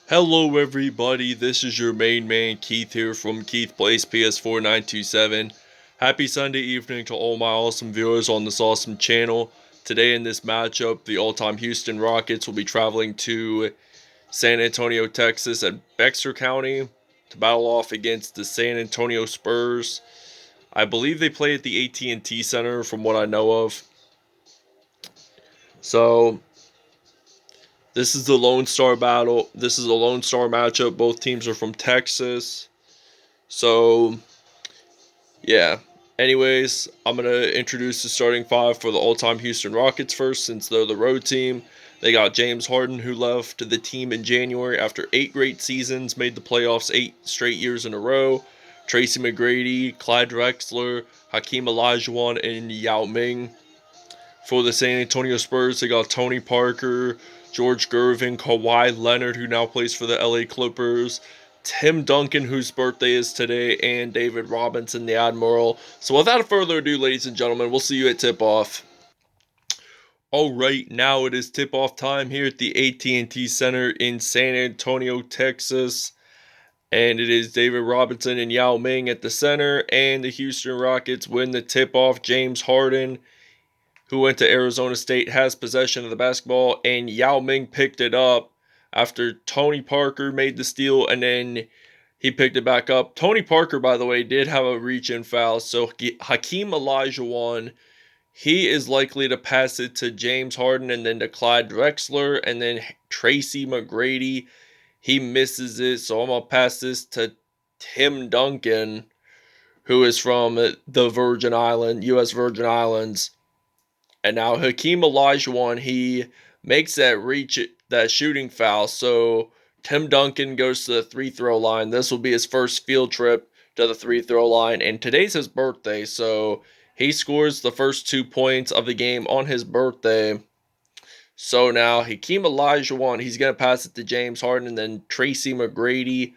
Hello everybody, this is your main man Keith here from Keith Plays PS4 927. Happy Sunday evening to all my awesome viewers on this awesome channel. Today in this matchup, the all-time Houston Rockets will be traveling to San Antonio, Texas at Bexar County to battle off against the San Antonio Spurs. I believe they play at the AT&T Center from what I know of. So, this is the Lone Star battle. This is a Lone Star matchup. Both teams are from Texas. So, yeah. Anyways, I'm going to introduce the starting five for the all-time Houston Rockets first, since they're the road team. They got James Harden, who left the team in January after 8 great seasons, made the playoffs 8 straight years in a row. Tracy McGrady, Clyde Drexler, Hakeem Olajuwon, and Yao Ming. For the San Antonio Spurs, they got Tony Parker, George Gervin, Kawhi Leonard, who now plays for the LA Clippers, Tim Duncan, whose birthday is today, and David Robinson, the Admiral. So without further ado, ladies and gentlemen, we'll see you at tip-off. Alright, now it is tip-off time here at the AT&T Center in San Antonio, Texas. And it is David Robinson and Yao Ming at the center, and the Houston Rockets win the tip-off. James Harden, who went to Arizona State, has possession of the basketball, and Yao Ming picked it up after Tony Parker made the steal, and then he picked it back up. Tony Parker, by the way, did have a reach-in foul, so Hakeem Olajuwon, he is likely to pass it to James Harden and then to Clyde Drexler, and then Tracy McGrady, he misses it, so I'm going to pass this to Tim Duncan, who is from the Virgin Islands, U.S. Virgin Islands. And now Hakeem Olajuwon, he makes that shooting foul. So Tim Duncan goes to the free-throw line. This will be his first field trip to the free-throw line. And today's his birthday, so he scores the first 2 points of the game on his birthday. So now Hakeem Olajuwon, he's going to pass it to James Harden, and then Tracy McGrady,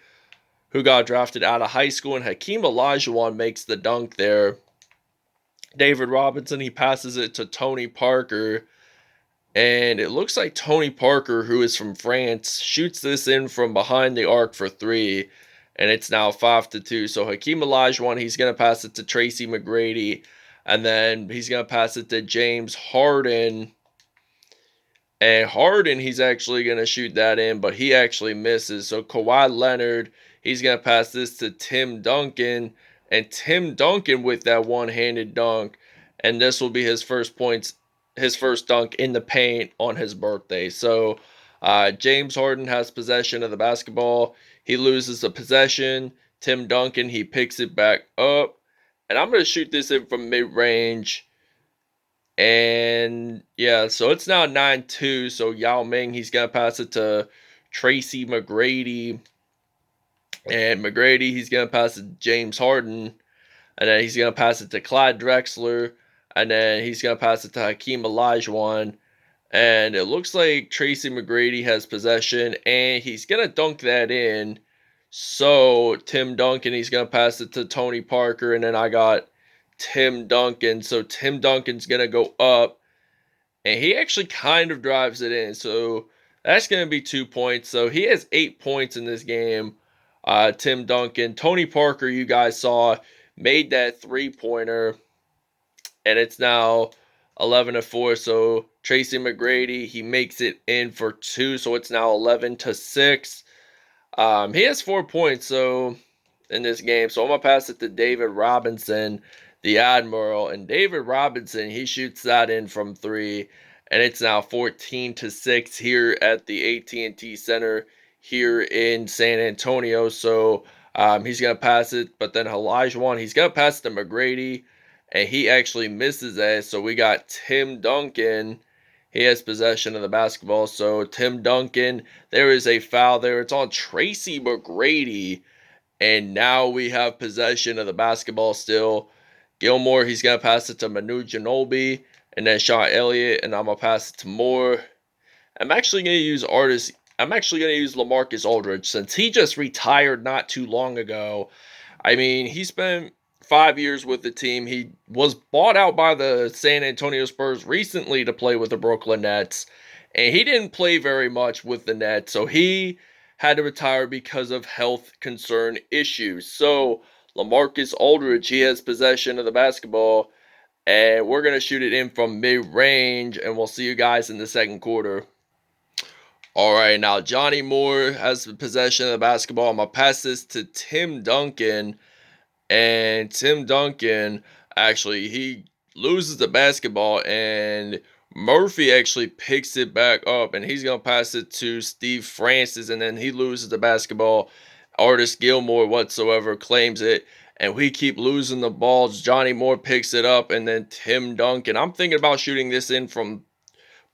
who got drafted out of high school. And Hakeem Olajuwon makes the dunk there. David Robinson, he passes it to Tony Parker, and it looks like Tony Parker, who is from France, shoots this in from behind the arc for 3, and it's now 5-2. So Hakeem Olajuwon, he's going to pass it to Tracy McGrady, and then he's going to pass it to James Harden, and Harden, he's actually going to shoot that in, but he actually misses. So Kawhi Leonard, he's going to pass this to Tim Duncan, and Tim Duncan with that one-handed dunk, and this will be his first dunk in the paint on his birthday. So James Harden has possession of the basketball. He loses the possession. Tim Duncan, he picks it back up, and I'm going to shoot this in from mid-range. And yeah, so it's now 9-2. So Yao Ming, he's going to pass it to Tracy McGrady. And McGrady, he's going to pass it to James Harden. And then he's going to pass it to Clyde Drexler. And then he's going to pass it to Hakeem Olajuwon. And it looks like Tracy McGrady has possession. And he's going to dunk that in. So Tim Duncan, he's going to pass it to Tony Parker. And then I got Tim Duncan. So Tim Duncan's going to go up. And he actually kind of drives it in. So that's going to be 2 points. So he has 8 points in this game. Tim Duncan. Tony Parker, you guys saw, made that three-pointer, and it's now 11-4. So Tracy McGrady, he makes it in for 2, so it's now 11-6. He has 4 points in this game, so I'm going to pass it to David Robinson, the Admiral, and David Robinson, he shoots that in from 3, and it's now 14-6 here at the AT&T Center here in San Antonio. So he's going to pass it, but then Olajuwon, he's going to pass it to McGrady, and he actually misses that. So we got Tim Duncan. He has possession of the basketball. So Tim Duncan, there is a foul there. It's on Tracy McGrady, and now we have possession of the basketball still. Gilmore, he's going to pass it to Manu Ginobili, and then Sean Elliott, and I'm going to pass it to Moore. I'm actually going to use Lamarcus Aldridge, since he just retired not too long ago. I mean, he spent 5 years with the team. He was bought out by the San Antonio Spurs recently to play with the Brooklyn Nets, and he didn't play very much with the Nets, so he had to retire because of health concern issues. So Lamarcus Aldridge, he has possession of the basketball, and we're going to shoot it in from mid-range, and we'll see you guys in the second quarter. All right, now Johnny Moore has possession of the basketball. I'm going to pass this to Tim Duncan, and Tim Duncan, actually, he loses the basketball, and Murphy actually picks it back up, and he's going to pass it to Steve Francis, and then he loses the basketball. Artis Gilmore whatsoever claims it, and we keep losing the balls. Johnny Moore picks it up, and then Tim Duncan. I'm thinking about shooting this in from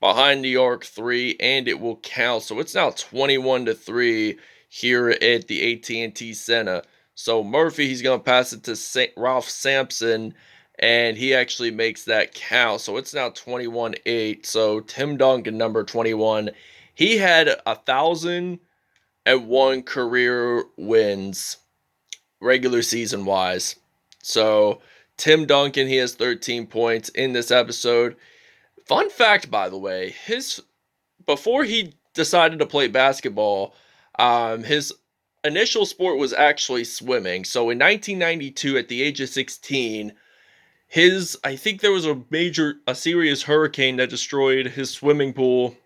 behind the arc 3, and it will count. So it's now 21-3 here at the AT&T Center. So Murphy, he's going to pass it to Ralph Sampson, and he actually makes that count. So it's now 21-8. So Tim Duncan, number 21, he had 1,001 career wins, regular season wise. So Tim Duncan, he has 13 points in this episode. Fun fact, by the way, before he decided to play basketball, his initial sport was actually swimming. So in 1992, at the age of 16, I think there was a serious hurricane that destroyed his swimming pool,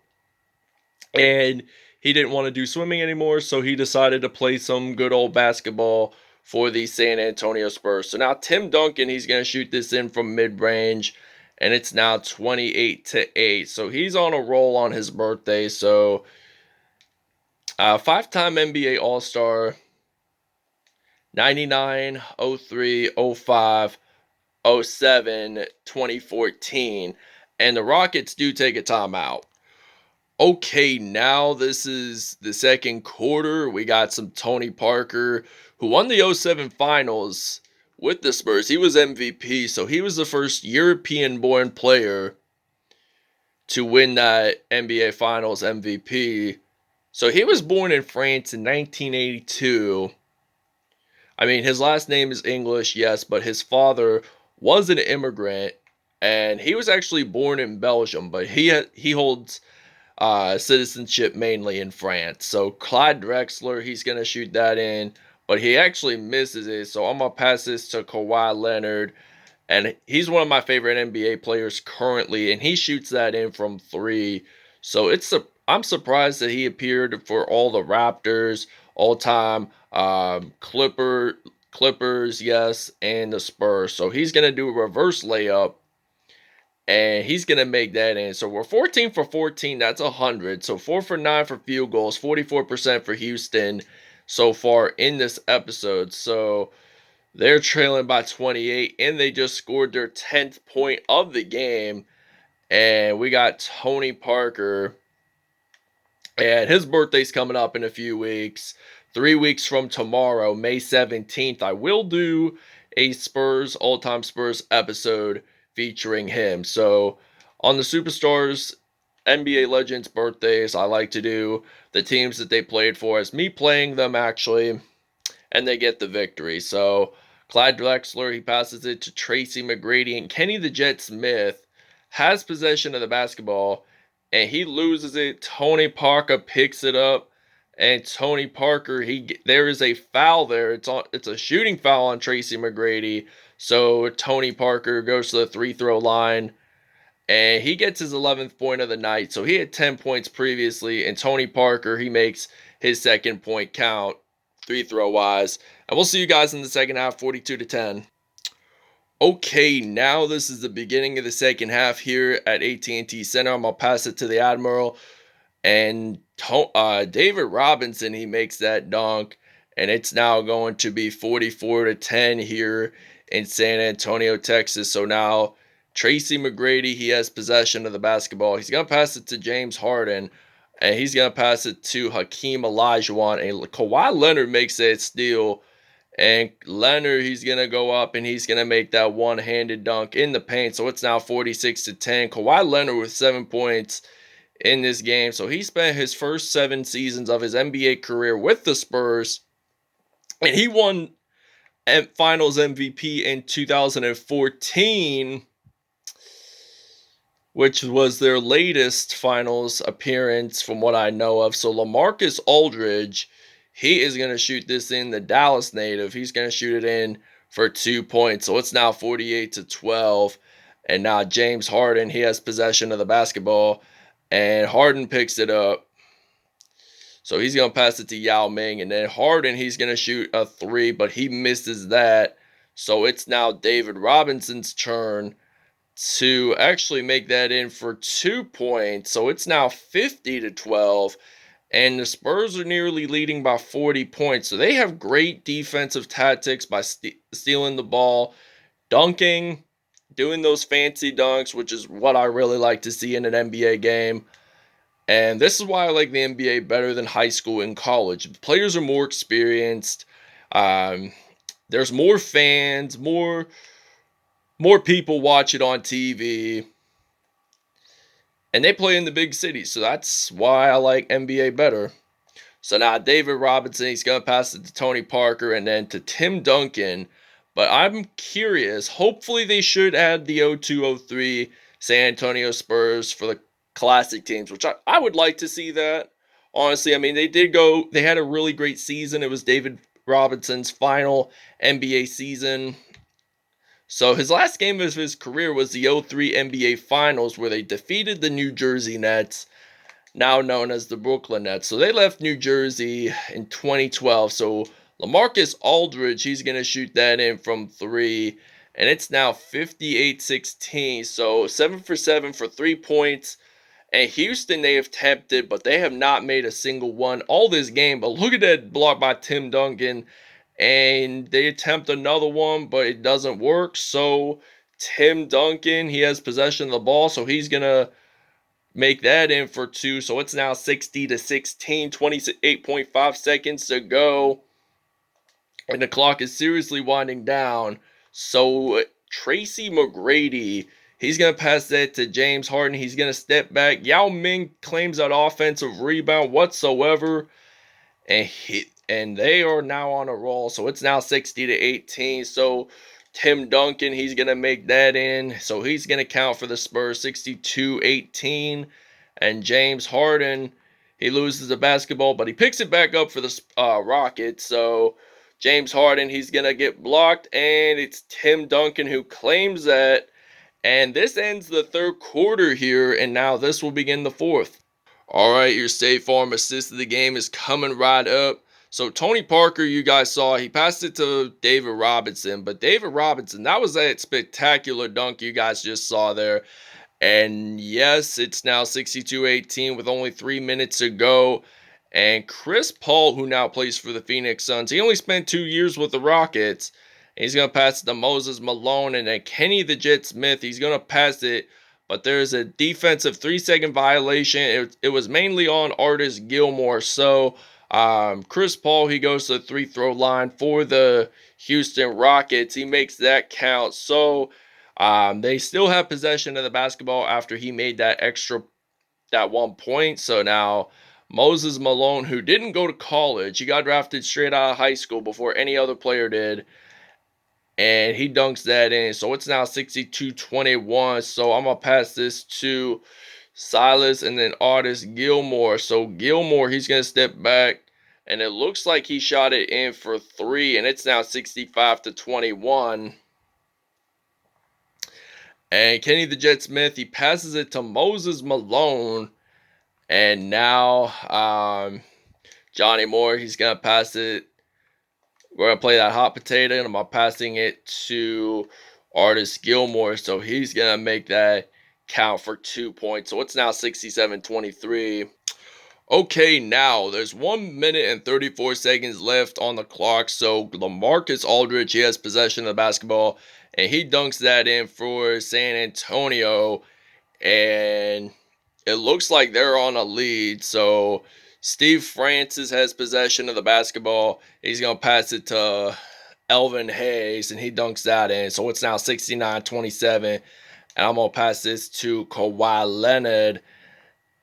and he didn't want to do swimming anymore, so he decided to play some good old basketball for the San Antonio Spurs. So now Tim Duncan, he's going to shoot this in from mid-range, and it's now 28-8. So he's on a roll on his birthday. So five-time NBA All-Star, 99, 03, 05, 07, 2014. And the Rockets do take a timeout. Okay, now this is the second quarter. We got some Tony Parker, who won the 07 finals with the Spurs. He was MVP, so he was the first European-born player to win that NBA Finals MVP. So he was born in France in 1982. I mean, his last name is English, yes, but his father was an immigrant, and he was actually born in Belgium, but he holds citizenship mainly in France. So Clyde Drexler, he's going to shoot that in, but he actually misses it. So I'm going to pass this to Kawhi Leonard, and he's one of my favorite NBA players currently, and he shoots that in from 3. So I'm surprised that he appeared for all the Raptors, all-time Clippers, yes, and the Spurs. So he's going to do a reverse layup, and he's going to make that in. So we're 14 for 14. That's 100. So 4 for 9 for field goals. 44% for Houston so far in this episode. So they're trailing by 28, and they just scored their 10th point of the game. And we got Tony Parker, and his birthday's coming up in a few weeks. 3 weeks from tomorrow, May 17th, I will do a Spurs, all-time Spurs episode featuring him. So on the Superstars, NBA Legends birthdays, I like to do the teams that they played for as me playing them actually, and they get the victory. So Clyde Drexler, he passes it to Tracy McGrady, and Kenny the Jet Smith has possession of the basketball, and he loses it. Tony Parker picks it up, and Tony Parker, there is a foul there. It's a shooting foul on Tracy McGrady. So Tony Parker goes to the free throw line, and he gets his 11th point of the night. So he had 10 points previously, and Tony Parker, he makes his second point count, free throw wise. And we'll see you guys in the second half, 42-10. Okay, now this is the beginning of the second half here at AT&T Center. I'm going to pass it to the Admiral. And David Robinson, he makes that dunk. And it's now going to be 44-10 here in San Antonio, Texas. So now Tracy McGrady, he has possession of the basketball. He's going to pass it to James Harden. And he's going to pass it to Hakeem Olajuwon. And Kawhi Leonard makes that steal. And Leonard, he's going to go up and he's going to make that one-handed dunk in the paint. So it's now 46-10. Kawhi Leonard with 7 points in this game. So he spent his first 7 seasons of his NBA career with the Spurs. And he won Finals MVP in 2014. which was their latest finals appearance from what I know of. So Lamarcus Aldridge, he is going to shoot this in, the Dallas native. He's going to shoot it in for 2 points. So it's now 48-12. And now James Harden, he has possession of the basketball. And Harden picks it up. So he's going to pass it to Yao Ming. And then Harden, he's going to shoot a 3, but he misses that. So it's now David Robinson's turn to actually make that in for 2 points. So it's now 50-12. And the Spurs are nearly leading by 40 points. So they have great defensive tactics by stealing the ball, dunking, doing those fancy dunks, which is what I really like to see in an NBA game. And this is why I like the NBA better than high school and college. The players are more experienced. There's more fans, more people watch it on TV. And they play in the big cities. So that's why I like NBA better. So now David Robinson, he's going to pass it to Tony Parker and then to Tim Duncan. But I'm curious. Hopefully they should add the 02-03 San Antonio Spurs for the classic teams, which I would like to see that. Honestly, I mean, they had a really great season. It was David Robinson's final NBA season. So his last game of his career was the 03 NBA Finals, where they defeated the New Jersey Nets, now known as the Brooklyn Nets. So they left New Jersey in 2012. So Lamarcus Aldridge, he's going to shoot that in from 3. And it's now 58-16. So 7 for 7 for 3 points. And Houston, they have tempted, but they have not made a single one all this game. But look at that block by Tim Duncan. And they attempt another one, but it doesn't work. So Tim Duncan, he has possession of the ball, so he's going to make that in for 2. So it's now 60-16, 28.5 seconds to go. And the clock is seriously winding down. So Tracy McGrady, he's going to pass that to James Harden. He's going to step back. Yao Ming claims that offensive rebound whatsoever. And they are now on a roll. So it's now 60-18. So Tim Duncan, he's going to make that in. So he's going to count for the Spurs 62-18. And James Harden, he loses the basketball, but he picks it back up for the Rockets. So James Harden, he's going to get blocked. And it's Tim Duncan who claims that. And this ends the third quarter here. And now this will begin the fourth. All right, your State Farm assist of the game is coming right up. So Tony Parker, you guys saw, he passed it to David Robinson. But David Robinson, that was that spectacular dunk you guys just saw there. And yes, it's now 62-18 with only 3 minutes to go. And Chris Paul, who now plays for the Phoenix Suns, he only spent 2 years with the Rockets. He's going to pass it to Moses Malone. And then Kenny the Jet Smith, he's going to pass it. But there's a defensive 3-second violation. It was mainly on Artis Gilmore. So Chris Paul, he goes to the free throw line for the Houston Rockets. He makes that count. So they still have possession of the basketball after he made that 1 point. So now Moses Malone, who didn't go to college, he got drafted straight out of high school before any other player did. And he dunks that in. So it's now 62-21. So I'm going to pass this to Silas and then Artis Gilmore. So Gilmore, he's going to step back. And it looks like he shot it in for 3. And it's now 65-21. And Kenny the Jet Smith, he passes it to Moses Malone. And now Johnny Moore, he's going to pass it. We're going to play that hot potato, and I'm passing it to Artis Gilmore. So he's going to make that count for 2 points. So it's now 67-23. Okay, now there's 1 minute and 34 seconds left on the clock. So Lamarcus Aldridge, he has possession of the basketball, and he dunks that in for San Antonio. And it looks like they're on a lead. So Steve Francis has possession of the basketball. He's going to pass it to Elvin Hayes, and he dunks that in. So it's now 69-27. And I'm going to pass this to Kawhi Leonard.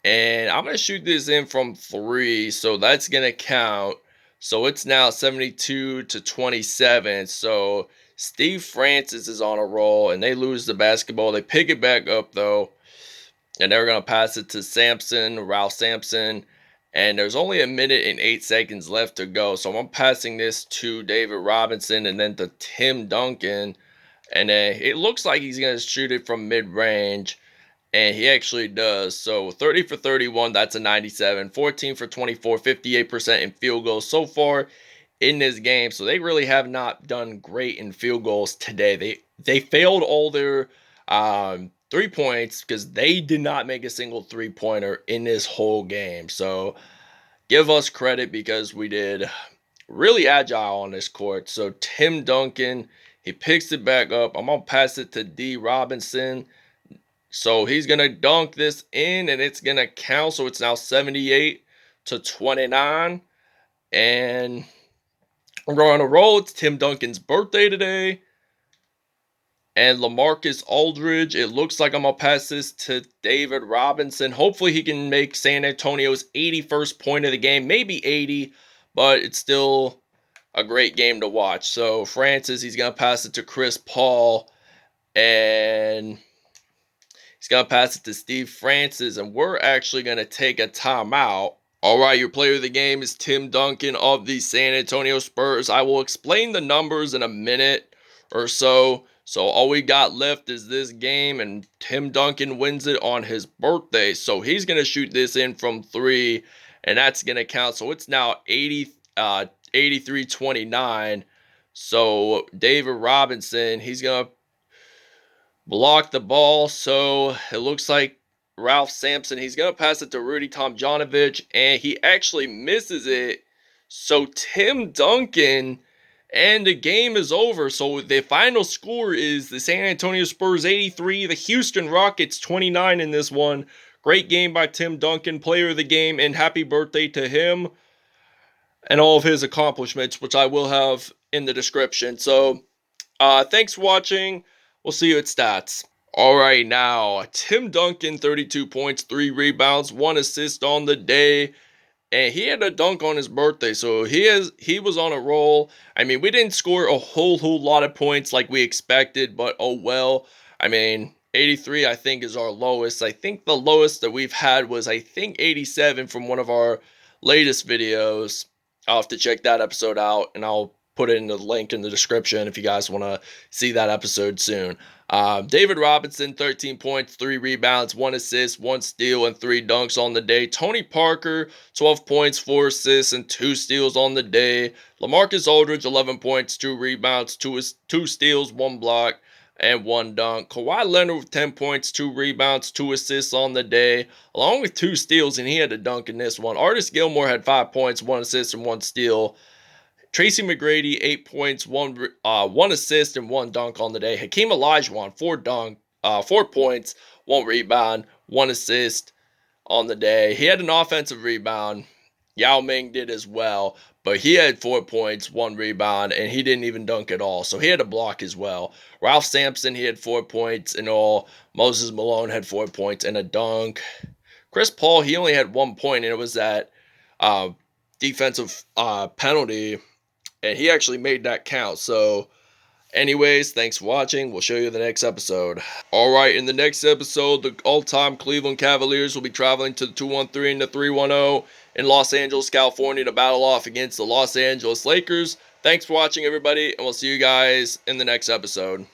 And I'm going to shoot this in from 3. So that's going to count. So it's now 72-27. So Steve Francis is on a roll, and they lose the basketball. They pick it back up, though. And they're going to pass it to Ralph Sampson. And there's only a minute and 8 seconds left to go. So I'm passing this to David Robinson and then to Tim Duncan. And it looks like he's going to shoot it from mid-range. And he actually does. So 30 for 31, that's a 97. 14 for 24, 58% in field goals so far in this game. So they really have not done great in field goals today. They failed all their 3 points because they did not make a single 3-pointer in this whole game. So give us credit because we did really agile on this court. So Tim Duncan, he picks it back up. I'm going to pass it to D. Robinson. So he's going to dunk this in and it's going to count. So it's now 78 to 29. And we're on a roll. It's Tim Duncan's birthday today. And Lamarcus Aldridge, it looks like I'm going to pass this to David Robinson. Hopefully he can make San Antonio's 81st point of the game. Maybe 80, but it's still a great game to watch. So Francis, he's going to pass it to Chris Paul. And he's going to pass it to Steve Francis. And we're actually going to take a timeout. All right, your player of the game is Tim Duncan of the San Antonio Spurs. I will explain the numbers in a minute or so. So all we got left is this game, and Tim Duncan wins it on his birthday. So he's going to shoot this in from 3, and that's going to count. So it's now 83-29. So David Robinson, he's going to block the ball. So it looks like Ralph Sampson, he's going to pass it to Rudy Tomjanovich, and he actually misses it. So Tim Duncan, and the game is over. So the final score is the San Antonio Spurs 83, the Houston Rockets 29 in this one. Great game by Tim Duncan, player of the game, and happy birthday to him and all of his accomplishments, which I will have in the description. So thanks for watching. We'll see you at stats. All right, now, Tim Duncan, 32 points, 3 rebounds, 1 assist on the day. And he had a dunk on his birthday, so he was on a roll. I mean, we didn't score a whole lot of points like we expected, but oh well. I mean, 83 I think is our lowest. I think the lowest that we've had was 87 from one of our latest videos. I'll have to check that episode out, and I'll put it in the link in the description if you guys want to see that episode soon. David Robinson, 13 points, 3 rebounds, 1 assist, 1 steal, and 3 dunks on the day. Tony Parker, 12 points, 4 assists, and 2 steals on the day. Lamarcus Aldridge, 11 points, 2 rebounds, 2 steals, 1 block, and 1 dunk. Kawhi Leonard with 10 points, 2 rebounds, 2 assists on the day, along with 2 steals, and he had a dunk in this one. Artis Gilmore had 5 points, 1 assist, and 1 steal. Tracy McGrady, 8 points, 1 assist, and 1 dunk on the day. Hakeem Olajuwon, 4 points, 1 rebound, 1 assist on the day. He had an offensive rebound. Yao Ming did as well, but he had 4 points, 1 rebound, and he didn't even dunk at all. So he had a block as well. Ralph Sampson, he had 4 points in all. Moses Malone had 4 points and a dunk. Chris Paul, he only had 1 point, and it was that defensive penalty. And he actually made that count. So, anyways, thanks for watching. We'll show you the next episode. Alright, in the next episode, the all-time Cleveland Cavaliers will be traveling to the 213 and the 310 in Los Angeles, California to battle off against the Los Angeles Lakers. Thanks for watching, everybody, and we'll see you guys in the next episode.